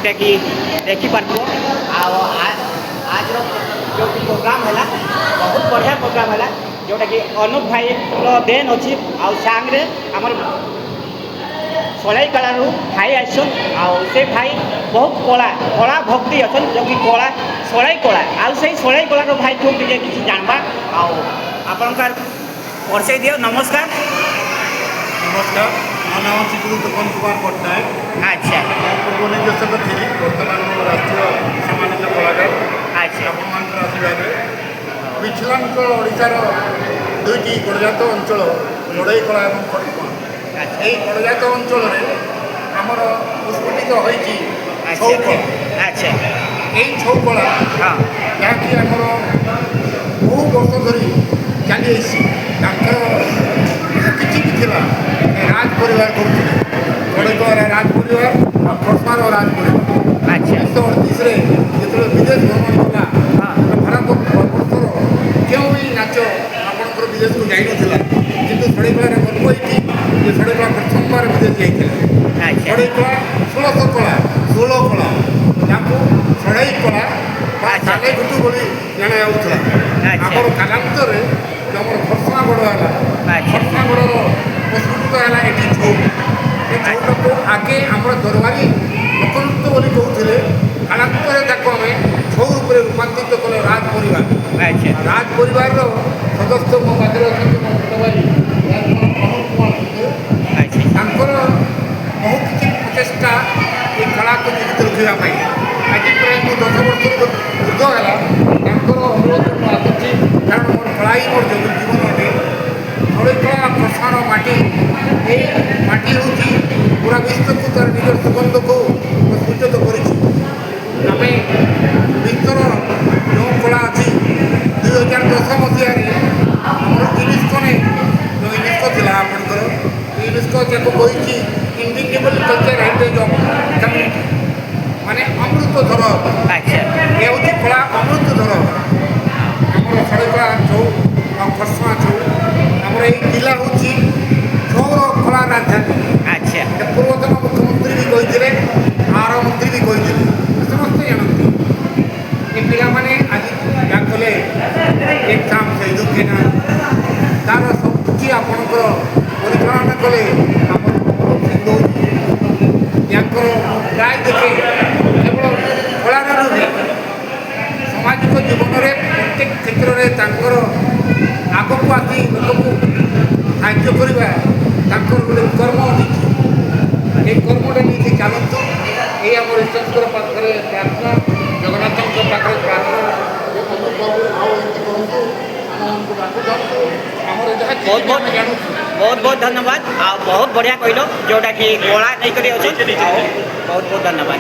जोटा कि देखिपार आज जो प्रोग्राम है बहुत बढ़िया प्रोग्राम है जोटा कि अनुप भाई देन अच्छी आंगे आम सलाई कला भाई आसन से भाई बहुत कला कला भक्ति अच्छन जो कि कला सलाई कला आई सलाई कलार भाई ठूक किसी जानवा आपंकर परिचय दियो। नमस्कार। नमस्कार, मो नाम चिकुल तपन कुमार पट्टनायक। अच्छा, पूर्व निर्देशक थी, बर्तमान राष्ट्रीय सम्मानित कलाकार। अच्छा, आपंकर आशीर्वाद विचलांक ओडार दुईटी गणजात अंचल लड़ाई कला और खड़िपण यही गणजात अंचल आमर उत्स्फुटित होती छौ कला। अच्छा, यही छौ कला हाँ, जहाँकि आमर बहु वर्ष धरी चली किसी भी थिला राज परिवार करुले गणितर राज परिवार और खरसार राज परिवार। अच्छा, 1938 जो विदेश भ्रमण कला हाँ, भारत वर्षर क्यों भी नाच आपंकर विदेश को जाइन कि षड़ी कलार गल्प ये षड़ी कला प्रथम बार विदेश जाते षड़ी कला 16 कला 16 कला जहाँ षड़ई कला साले गुटू बोली जाना आमर कालांतर जो आम खरसना गढ़ है खरसना गढ़ प्रस्फुटित है ये छौ छौटा को आगे आम दरबारी लोकनृत्य बोली कहते कालांतर आम छौ रूप रूपांतरित कले राज परिवार। राज परिवार सदस्य मो पाखे अच्छा मो छोट भाई बहु किसी प्रचेषा ये कला को जीवित रखापी आज प्राय 10 वर्ष ऊर्ध है अनुरोध आसुच्छी कारण मोर कला ही मोर जीवन अटे षड़ी कला प्रसार माटी ये माटी हूँ पूरा विश्व को तार निज सुगंध को सूचित करें विश्वर जो कला अच्छी 2010 मसीह यूनेस्को ने जो यूनेस्को थी आपंकर यूनेस्को जब कही इंडिजिबल कल्चर हेरिटेज ऑफ कम्युनिटी माने अमृत धर ये हूँ कला अमृत धर आम षड़ी कला छौ और खरसुआ छौ आम जिला हूँ छौर कला राजधानी। अच्छा, पूर्वतन मुख्यमंत्री भी कही आर मंत्री भी कही समस्ते जानती ये पिला माने आज क्या कले एग्जाम से दुखे ना तार सबकि आपंकर परिचालना कले प्राय देखे केवल कलार नुहे सामाजिक जीवन में प्रत्येक क्षेत्र में आग को आसी लोक को साहय करवा गोटे कर्म नीति ये कर्मटा नहीं चलतु ये आम ईश्वर पाखे प्रार्थना जगन्नाथ पाखे प्रार्थना बहुत बहुत धन्यवाद। बहुत बढ़िया कहल जोटा कि कला नहीं कर बहुत बहुत धन्यवाद।